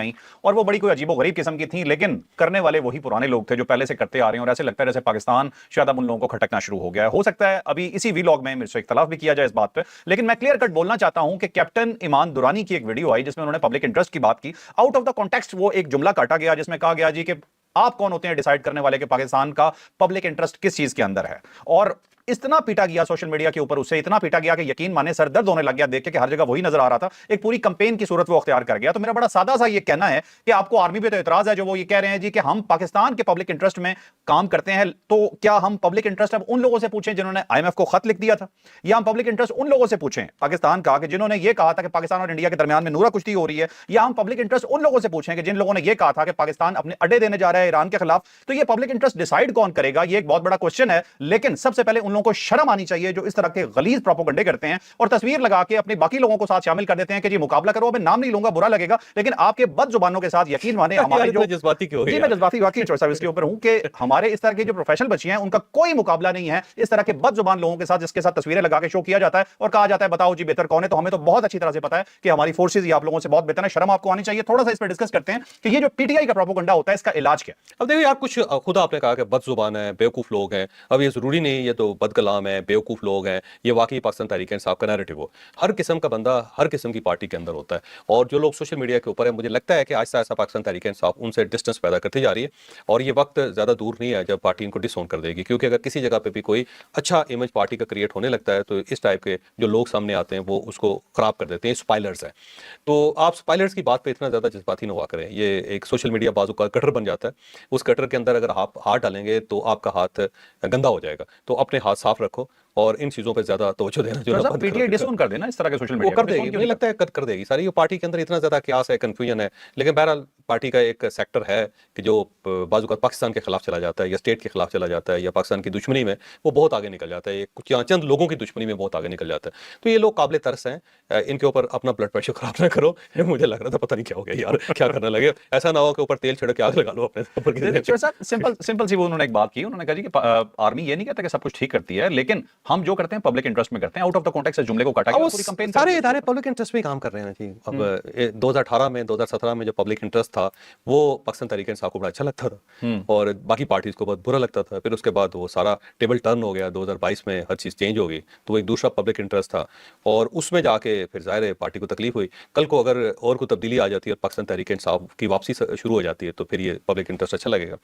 आई और वो बड़ी कोई अजीबो-गरीब किस्म की थी, लेकिन करने वाले वही पुराने लोग थे जो पहले से करते आ रहे हैं और ऐसे लगता है जैसे पाकिस्तान शायद अब उन लोगों को खटकना शुरू हो गया है। हो सकता है अभी इसी व्लॉग में मुझसे इख्तिलाफ भी किया जाए इस बात पे, लेकिन मैं क्लियर कट बोलना चाहता हूं कि कैप्टन ईमान दुरानी की एक वीडियो आई जिसमें उन्होंने पब्लिक इंटरेस्ट की बात की। आउट ऑफ द कॉन्टेक्स्ट वो एक जुमला काटा गया जिसमें कहा गया जी कि आप कौन होते हैं डिसाइड करने वाले कि पाकिस्तान का पब्लिक इंटरेस्ट किस चीज के अंदर है। और इतना पीटा गया सोशल मीडिया के ऊपर, उससे इतना पीटा गया कि यकीन माने सर दर्द होने लग गया देख के कि हर जगह वही नजर आ रहा था। एक पूरी कंपेन की सूरत वो अख्तियार कर गया। तो मेरा बड़ा सादा सा ये कहना है कि आपको आर्मी पे तो एतराज है जो वो ये कह रहे हैं जी कि हम पाकिस्तान के पब्लिक इंटरेस्ट में काम करते हैं, तो क्या हम पब्लिक इंटरेस्ट अब उन लोगों से पूछें जिन्होंने IMF को खत लिख दिया था, या हम पब्लिक इंटरेस्ट उन लोगों से पूछें पाकिस्तान का कि जिन्होंने ये कहा था कि पाकिस्तान और इंडिया के दरमियान में नूरा कुश्ती हो रही है, या हम पब्लिक इंटरेस्ट उन लोगों से पूछें कि जिन लोगों ने ये कहा था कि पाकिस्तान अपने अड्डे देने जा रहा है ईरान के खिलाफ। तो ये पब्लिक इंटरेस्ट डिसाइड कौन करेगा, ये एक बहुत बड़ा क्वेश्चन है। लेकिन सबसे पहले उन लोगों को शर्म आनी चाहिए जो इस तरह के गलीज प्रोपेगेंडे करते हैं और तस्वीर लगा के अपने बाकी लोगों को साथ शामिल कर देते हैं कि जी मुकाबला करो। मैं नाम नहीं लूंगा, बुरा लगेगा, लेकिन आपके बद जुबानों के साथ यकीन माने हमारे जो जज्बाती क्यों हो गए जी मैं जज्बाती वाकई चोर साहब इसके ऊपर हूं कि हमारे इस तरह के जो प्रोफेशनल बच्चियां हैं उनका कोई मुकाबला नहीं है इस तरह के बद जुबान लोगों के साथ जिसके साथ तस्वीरें लगा के शो किया जाता है और कहा जाता है बताओ जी बेहतर कौन है। तो हमें तो बहुत अच्छी तरह से पता है कि हमारी फोर्सेज ही आप लोगों से बहुत बेहतर है। शर्म आपको आनी चाहिए। थोड़ा सा इस पर डिस्कस करते हैं कि ये जो पीटीआई का प्रोपेगेंडा होता है इसका इलाज क्या है। अब देखो यार, कुछ खुद आपने कहा कि बदजुबान है, बेवकूफ़ लोग हैं। अब ये ज़रूरी नहीं ये तो बदकलाम है, बेवकूफ़ लोग हैं, ये वाकई पाकिस्तान तहरीक इंसाफ का नैरेटिव हो। हर किस्म का बंदा हर किस्म की पार्टी के अंदर होता है और जो लोग सोशल मीडिया के ऊपर है, मुझे लगता है कि आहिस्ता आहिस्ता पाकिस्तान तहरीक इंसाफ उनसे डिस्टेंस पैदा करती जा रही है और ये वक्त ज़्यादा दूर नहीं है जब पार्टी इनको डिसोन कर देगी। क्योंकि अगर किसी जगह पे भी कोई अच्छा इमेज पार्टी का क्रिएट होने लगता है तो इस टाइप के जो लोग सामने आते हैं वो उसको ख़राब कर देते हैं। स्पाइलर्स हैं। तो आप स्पाइलर्स की बात पे इतना ज़्यादा जज्बाती ना हुआ करें। ये एक सोशल मीडिया बाजू का कटर बन जाता है। उस कटर के अंदर अगर आप हाथ डालेंगे तो आपका हाथ गंदा हो जाएगा। तो अपने हाथ साफ रखो और इन चीज़ों पे ज़्यादा तवज्जो देना जो ना बंद पीटीआई करो। डिसोन कर देना इस तरह के सोशल वो मीडिया कर देगी, मुझे लगता है कर देगी सारी। ये पार्टी के अंदर इतना ज़्यादा क्यास है, कन्फ्यूजन है। लेकिन बहरहाल पार्टी का एक सेक्टर है कि जो बाज़ औक़ात पाकिस्तान के खिलाफ चला जाता है या स्टेट के खिलाफ चला जाता है या पाकिस्तान की दुश्मनी में वो बहुत आगे निकल जाता है। ये कुछ या चंद लोगों की दुश्मनी में बहुत आगे निकल जाता है। तो ये लोग काबिल तरस हैं। इनके ऊपर अपना ब्लड प्रेशर खराब ना करो। मुझे लग रहा था पता नहीं क्या हो गया यार, क्या करने लगे। ऐसा ना हो कि ऊपर तेल छिड़क के आग लगा लो अपने ऊपर किसी ने। सिंपल सिंपल सी वो उन्होंने एक बात की। उन्होंने कहा जी कि आर्मी ये नहीं कहता कि सब कुछ ठीक करती है, लेकिन हम जो करते हैं पब्लिक इंटरेस्ट में करते हैं। आउट ऑफ द कॉन्टेक्स्ट इस जुमले को काटा अब गया, वो पूरी कंपेन सारे इदारे पब्लिक इंटरेस्ट में काम कर रहे हैं जी। अब 2018 में 2017 में जो पब्लिक इंटरेस्ट था वो पाकिस्तान तहरीक इंसाफ को बड़ा अच्छा लगता था और बाकी पार्टीज को बहुत बुरा लगता था। फिर उसके बाद वो सारा टेबल टर्न हो गया। 2022 में हर चीज़ चेंज हो गई तो वो एक दूसरा पब्लिक इंटरेस्ट था और उसमें जाके फिर ज़ाहिर है पार्टी को तकलीफ हुई। कल को अगर और कोई तब्दीली आ जाती है और पाकिस्तान तहरीक इंसाफ की वापसी शुरू हो जाती है तो फिर ये पब्लिक इंटरेस्ट अच्छा लगेगा।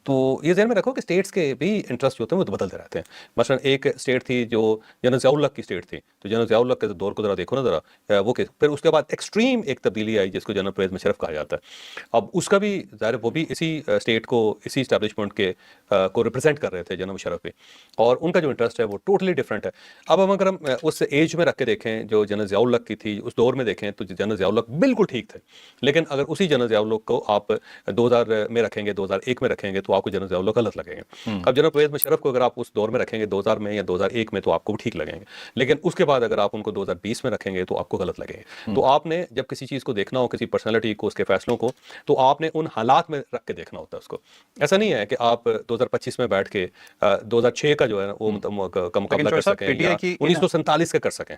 तो ये ज़हन में रखो कि स्टेट्स के भी इंटरेस्ट जो होते हैं वो तो बदलते रहते हैं। मसलन एक स्टेट थी जो जनरल ज़ियाउल हक की स्टेट थी, तो जनरल ज़ियाउल हक के दौर को ज़रा देखो ना ज़रा वो फिर उसके बाद एक्सट्रीम एक तब्दीली आई जिसको जनरल परवेज़ मुशर्रफ कहा जाता है। अब उसका भी ज़ाहिर वो भी इसी स्टेट को इसी इस्टेब्लिशमेंट के को रिप्रेजेंट कर रहे थे जनरल मुशर्रफ भी, और उनका जो इंटरेस्ट है वो टोटली डिफरेंट है। अब हम अगर हम उस एज में रख के देखें जो जनरल ज़ियाउल हक की थी, उस दौर में देखें तो जनरल ज़ियाउल हक बिल्कुल ठीक थे। लेकिन अगर उसी जनरल ज़ियाउल हक को आप 2000 में रखेंगे, 2001 में रखेंगे तो आपको जनरल ज़ियाउल हक गलत लगेंगे। अब जनरल परवेज़ मुशर्रफ को अगर आप उस दौर में रखेंगे 2000 में या 2001 में तो आपको ठीक लगेंगे। लेकिन उसके बाद अगर आप उनको 2020 में रखेंगे तो आपको गलत लगेंगे। तो आपने जब किसी चीज़ को देखना हो, किसी पर्सनैलिटी को, उसके फैसलों को, तो आपने उन हालात में रख के देखना होता है उसको। ऐसा नहीं है कि आप 2025 में बैठ के 2006 का जो है वो का मुकाबला कर सकें या 1947 का कर सकें।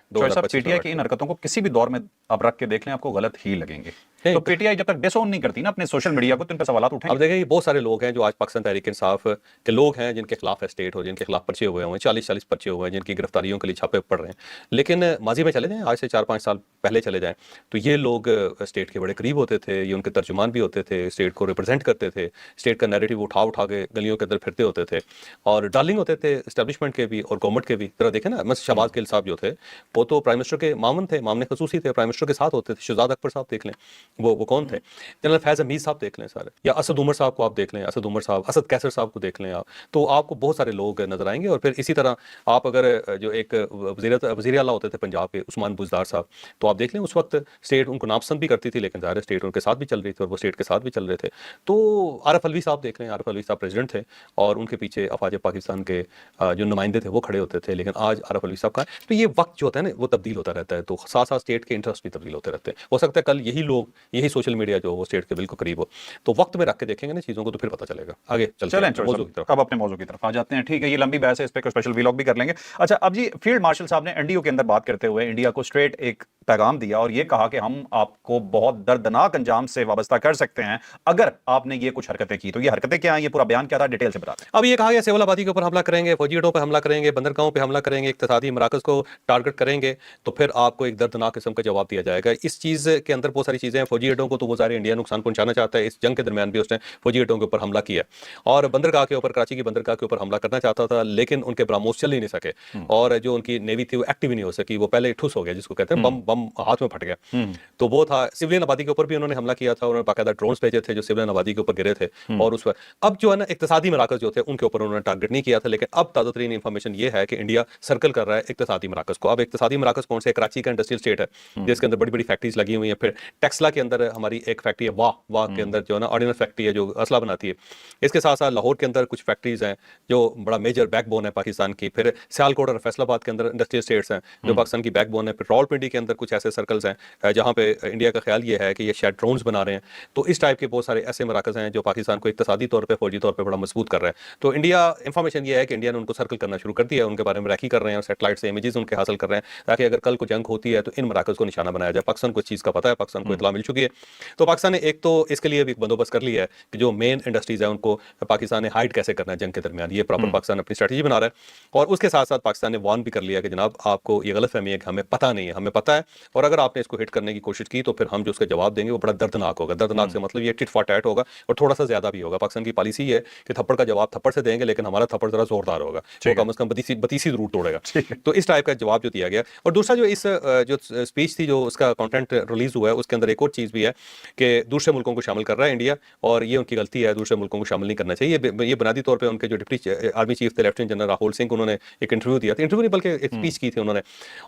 पीटीआई की इन हरकतों को किसी भी दौर में आप रख के देख लें आपको गलत ही लगेंगे। तो पीटीआई जब तक डिसोन नहीं करती ना अपने सोशल मीडिया को तो इन पे सवाल उठेंगे। अब देखिए बहुत सारे लोग हैं जो आज पाकिस्तान तहरीक इंसाफ के लोग हैं जिनके खिलाफ स्टेट हो, जिनके खिलाफ पर्चे हुए हैं, 40-40 पर्चे हुए हैं, जिनकी गिरफ्तारियों के लिए छापे पड़ रहे हैं। लेकिन माजी में चले जाएं, आज से 4-5 साल पहले चले जाएं तो ये लोग स्टेट के बड़े करीब होते थे, ये उनके तर्जुमान भी होते थे, स्टेट को रिप्रेजेंट करते थे, स्टेट का नैरेटिव उठा उठा के गलियों के अंदर फिरते होते थे और डार्लिंग होते थे इस्टेब्लिशमेंट के भी और गवर्नमेंट के भी। जरा देखें ना, मस शहबाज गिल साहब जो थे वो तो प्राइम मिनिस्टर के मामन थे, मामले खसूसी थे, प्राइम मिनिस्टर के साथ होते थे। शहजाद अकबर साहब देख लें, वो कौन थे। जनरल फैज़ हमीद साहब देख लें सारे, या असद उमर साहब को आप देख लें, असद उमर साहब, असद कैसर साहब को देख लें आप, तो आपको बहुत सारे लोग नजर आएंगे। और फिर इसी तरह आप अगर जो एक वज़ीर आला होते थे पंजाब के उस्मान बुज़दार साहब, तो आप देख लें उस वक्त स्टेट उनको नापसंद भी करती थी लेकिन ज़ाहिर स्टेट उनके साथ भी चल रही थी और वो स्टेट के साथ भी चल रहे थे। तो आरिफ अलवी साहब देख लें, आरिफ अलवी साहब प्रेसिडेंट थे और उनके पीछे अफवाज पाकिस्तान के जो नुमाइंदे थे वो खड़े होते थे। लेकिन आज आरिफ अलवी साहब का तो ये वक्त जो होता है ना वो तब्दील होता रहता है, तो साथ साथ स्टेट के इंटरेस्ट भी तब्दील होते रहते हैं। हो सकता है कल यही लोग यही सोशल मीडिया जो वो स्टेट के बिल्कुल करीब हो। तो वक्त में रख के देखेंगे ना चीज़ों को तो फिर पता चलेगा। आगे चलते चलें हैं मौजूद की तरफ। अब अपने मौजू की तरफ आ जाते हैं। ठीक है, ये लंबी बहस है, इस पे कोई स्पेशल व्लॉग भी कर लेंगे। अच्छा, अब जी फील्ड मार्शल साहब ने एनडीओ के अंदर बात करते हुए इंडिया को स्ट्रेट एक पैगाम दिया और ये कहा कि हम आपको बहुत दर्दनाक अंजाम से वाबस्ता कर सकते हैं अगर आपने ये कुछ हरकतें की। तो ये हरकतें क्या हैं, ये पूरा बयान क्या था, डिटेल से बताते हैं। अब ये कहा गया सिविल आबादी के ऊपर हमला करेंगे, फौजी अड्डों पर हमला करेंगे, बंदरगाहों पे हमला करेंगे, इक्तिसादी मराकज़ को टारगेट करेंगे, तो फिर आपको एक दर्दनाक किस्म का जवाब दिया जाएगा। इस चीज़ के अंदर बहुत सारी चीज़ें हैं। फौजी अड्डों को तो वो ज़ाहिर इंडिया नुकसान पहुंचाना चाहता है। इस जंग के दरमियान भी उसने फौजी अड्डों के ऊपर हमला किया और बंदरगाह के ऊपर, कराची की बंदरगाह के ऊपर हमला करना चाहता था, लेकिन उनके ब्राह्मोस चल ही नहीं सके और जो उनकी नेवी थी वो एक्टिव ही नहीं हो सकी। वो पहले ठुस हो गया, जिसको कहते हैं बम बम हाथ में फट गया। तो वो था। सिविलियन आबादी के ऊपर भी उन्होंने हमला किया था। उन्होंने बाकायदा ड्रोन्स भेजे थे जो सिविलियन आबादी के ऊपर गिरे थे और उस पर अब जो है ना इक्तिसादी मराकज़ जो थे उनके ऊपर उन्होंने टारगेट नहीं किया था। लेकिन अब ताज़ा तरीन इंफॉर्मेशन ये है कि इंडिया सर्कल कर रहा है इक्तिसादी मराकज़ को। अब इक्तिसादी मराकज़ कौन से? कराची का इंडस्ट्रियल स्टेट है जिसके अंदर बड़ी बड़ी फैक्ट्रीज लगी हुई हैं। फिर टेक्सला के अंदर हमारी एक फैक्ट्री है, वाह के अंदर जो है ना ऑर्डिनेंस फैक्ट्री है जो असला बनाती है। इसके साथ साथ लाहौर के अंदर कुछ फैक्ट्रीज हैं जो बड़ा मेजर बैकबोन है पाकिस्तान की। फिर सियालकोट और फैसलाबाद के अंदर इंडस्ट्रियल स्टेट्स हैं जो पाकिस्तान की बैकबोन है। फिर रावलपिंडी के अंदर कुछ ऐसे सर्कल्स हैं जहाँ पे इंडिया का ख्याल ये है कि ये शायद ड्रोन्स बना रहे हैं। तो इस टाइप के बहुत सारे ऐसे मराकज़ हैं जो पाकिस्तान को इक्तिसादी तौर पर, फौजी तौर पर बड़ा मजबूत कर रहे हैं। तो इंडिया इंफॉर्मेशन ये है कि इंडिया ने उनको सर्कल करना शुरू कर दिया है, उनके बारे में रैकी कर रहे हैं और सेटेलाइट से इमेजेस उनके हासिल कर रहे हैं ताकि अगर कल को जंग होती है तो इन मराकज़ को निशाना बनाया जाए। पाकिस्तान को इस चीज़ का पता है, पाकिस्तान को इतला मिल चुकी है। तो पाकिस्तान ने एक तो इसके लिए भी बंदोबस्त कर लिया है कि जो मेन इंडस्ट्रीज है उनको पाकिस्तान ने हाइड कैसे करना है जंग के दरमियान, ये प्रॉपर पाकिस्तान अपनी स्ट्रेटजी बना रहा है। और उसके साथ साथ पाकिस्तान ने वार्न भी कर लिया कि जनाब आपको ये गलतफहमी है कि हमें पता नहीं है, हमें पता है और अगर आपने इसको हिट करने की कोशिश की तो फिर हम जो उसका जवाब देंगे वो बड़ा दर्दनाक होगा। दर्दनाक से मतलब ये टिट फॉर टैट होगा और थोड़ा सा ज्यादा भी होगा। पाकिस्तान की पॉलिसी है कि थप्पड़ का जवाब थप्पड़ से देंगे, लेकिन हमारा थप्पड़ जरा जोरदार होगा, वो कम से कम बतीसी जरूर तोड़ेगा। तो इस टाइप का जवाब जो दिया गया। और दूसरा जो इस जो स्पीच थी जो उसका कंटेंट रिलीज हुआ है उसके अंदर एक और चीज भी है कि दूसरे मुल्कों को शामिल कर रहा है इंडिया और ये उनकी गलती है, दूसरे मुल्कों को शामिल नहीं करना चाहिए। ये बुनियादी तौर पर उनके जो डिप्टी आर्मी चीफ थे लेफ्टिनेंट जनरल राहुल सिंह, उन्होंने एक इंटरव्यू दिया था, इंटरव्यू नहीं बल्कि एक स्पीच की थी उन्होंने।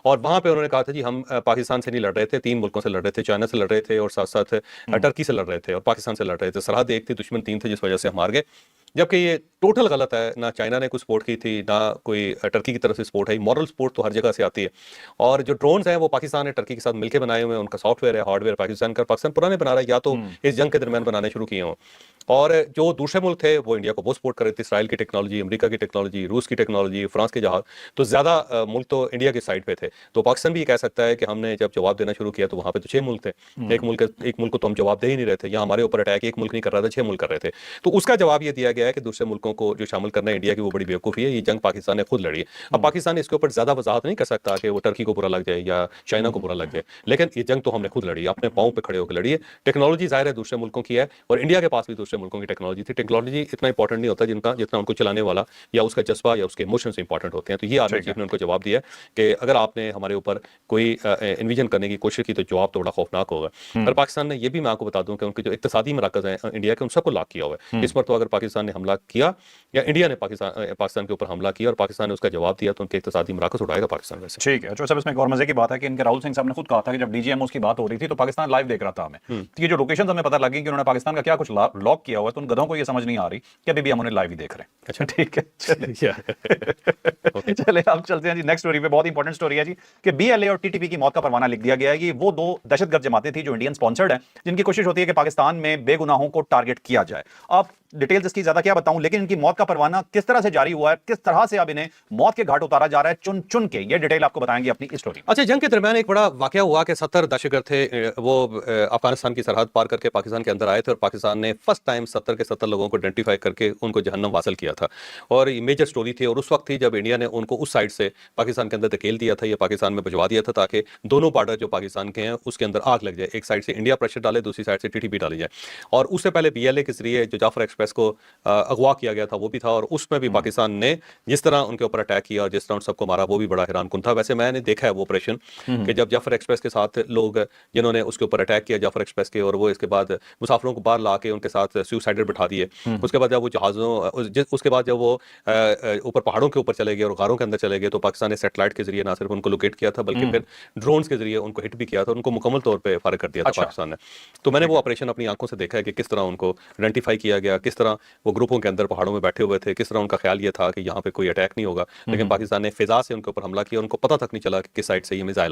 और वहां पे उन्होंने कहा था जी हम पाकिस्तान से नहीं लड़ रहे थे, 3 मुल्कों से लड़ रहे थे, चाइना से लड़ रहे थे और साथ साथ टर्की से लड़ रहे थे और पाकिस्तान से लड़ रहे थे। सरहद एक थी, दुश्मन 3 थे, जिस वजह से हम हार गए। जबकि ये टोटल गलत है। ना चाइना ने कुछ सपोर्ट की थी, ना कोई टर्की की तरफ से सपोर्ट है। मॉरल सपोर्ट तो हर जगह से आती है। और जो ड्रोन्स हैं वो पाकिस्तान ने टर्की के साथ मिलकर बनाए हुए हैं, उनका सॉफ्टवेयर है, हार्डवेयर पाकिस्तान का, पाकिस्तान पुराने बना रहा है या तो इस जंग के दरमियान बनाने शुरू किए हों। और जो दूसरे मुल्क थे वो इंडिया को बहुत सपोर्ट कर रहे थे, इसराइल की टेक्नोलॉजी, अमेरिका की टेक्नोलॉजी, रूस की टेक्नोलॉजी, फ्रांस के जहाज, तो ज्यादा मुल्क तो इंडिया की साइड पे थे। तो पाकिस्तान भी ये कह सकता है कि हमने जब जवाब देना शुरू किया तो वहां पे तो 6 मुल्क थे, एक मुल्क को तो हम जवाब दे ही नहीं रहे थे। यहाँ हमारे ऊपर अटैक एक मुल्क नहीं कर रहा था, 6 मुल्क कर रहे थे। तो उसका जवाब ये दिया गया है कि दूसरे मुल्कों को जो शामिल करना है इंडिया की वो बड़ी बेवकूफ़ी है। ये जंग पाकिस्तान ने खुद लड़ी है। अब पाकिस्तान इसके ऊपर ज्यादा वजाहत नहीं कर सकता कि वो टर्की को बुरा लग जाए या चाइना को बुरा लग जाए, लेकिन ये जंग तो हमने खुद लड़ी है, अपने पाँव पे खड़े होकर लड़ी है। टेक्नोलॉजी जाहिर है दूसरे मुल्कों की है और इंडिया के पास भी दूसरे मुल्कों की टेक्नोलॉजी थी। टेक्नोलॉजी इतना इंपॉर्टेंट नहीं होता जितना उनको चलाने वाला या उसका जज्बा या उसके इमोशंस इंपॉर्टेंट होते हैं। तो ये आर्मी चीफ ने उनको जवाब दिया कि अगर आपने हमारे ऊपर कोई इन्विजन करने की कोशिश की तो जवाब तो बड़ा खौफनाक होगा। और पाकिस्तान ने ये भी मैं आपको बता दूं कि उनके जो इक्तिसादी मराकज़ हैं इंडिया के, उन सबको लॉक किया हुआ है। इस पर तो अगर पाकिस्तान ने हमला किया या इंडिया ने पाकिस्तान के ऊपर हमला किया और पाकिस्तान ने उसका जवाब दिया तो उनके इक्तिसादी मराकज़ उड़ाएगा पाकिस्तान वैसे। ठीक है। अच्छा, इसमें एक और मजे की बात है कि इनके राहुल सिंह साहब ने खुद कहा था कि जब डीजीएमओ की बात हो रही थी तो पाकिस्तान लाइव देख रहा था हमें। तो ये जो लोकेशन हमें पता लगी कि उन्होंने पाकिस्तान का क्या कुछ लॉक किया हुआ है, तो उन गधों को ये समझ नहीं आ रही कि अभी भी हम उन्हें लाइव ही देख रहे हैं। अच्छा ठीक है, चले अब चलते हैं जी नेक्स्ट स्टोरी पे। बहुत इंपॉर्टेंट स्टोरी है जी कि बीएलए और टीटीपी की मौत का परवाना लिख दिया गया है कि वो 2 दहशतगर्द जमातें थी जो इंडियन स्पॉन्सर्ड है, जिनकी कोशिश होती है कि पाकिस्तान में बेगुनाहों को टारगेट किया जाए। आप डिटेल्स इसकी ज्यादा क्या बताऊं, लेकिन इनकी मौत का परवाना किस तरह से जारी हुआ है, किस तरह से अब इन्हें मौत के घाट उतारा जा रहा है चुन चुन के, ये डिटेल आपको बताएंगे अपनी इस स्टोरी। अच्छा, जंग के दरमियान एक बड़ा वाकया हुआ कि 70 दहशतगर्द थे, वो अफगानिस्तान की सरहद पार करके पाकिस्तान के अंदर आए थे और पाकिस्तान ने फर्स्ट टाइम 70 के 70 लोगों को आइडेंटिफाई करके उनको जहन्नम वासल किया था। और ये मेजर स्टोरी थी और उस वक्त थी जब इंडिया ने उनको उस साइड से पाकिस्तान के अंदर धकेल दिया था या पाकिस्तान में भिजवा दिया था ताकि दोनों बॉर्डर जो पाकिस्तान के हैं उसके अंदर आग लग जाए। एक साइड से इंडिया प्रेशर डाले, दूसरी साइड से टीटीपी डाली जाए। और उससे पहले बीएलए के जरिए जो जाफर एक्सप्रेस को अगवा किया गया था वो भी था और उसमें भी पाकिस्तान ने जिस तरह उनके ऊपर अटैक किया और जिस तरह उन सबको मारा वो भी बड़ा हैरानकुन था। वैसे मैंने देखा है वो ऑपरेशन कि जब जाफर एक्सप्रेस के साथ लोग जिन्होंने उसके ऊपर अटैक किया जाफर एक्सप्रेस के, और वो इसके बाद मुसाफिरों को बाहर ला के उनके साथ सुसाइडर बिठा दिए। उसके बाद जब वो जहाज़ों उसके बाद जब वो ऊपर पहाड़ों के ऊपर चले गए और गारों के अंदर चले गए तो पाकिस्तान ने सैटेलाइट के जरिए ना सिर्फ उनको लोकेट किया था बल्कि फिर ड्रोन्स के जरिए उनको हिट भी किया था, उनको मुकम्मल तौर पर फायर कर दिया था पाकिस्तान ने। तो मैंने वो ऑपरेशन अपनी आंखों से देखा है कि किस तरह उनको आइडेंटिफाई किया गया, किस तरह वो ग्रुपों के अंदर पहाड़ों में बैठे हुए थे, किस तरह उनका ख्याल ये था कि यहाँ पे कोई अटैक नहीं होगा, लेकिन पाकिस्तान ने फिजा से उनके ऊपर हमला किया, उनको पता तक नहीं चला कि किस साइड से ये मिसाइल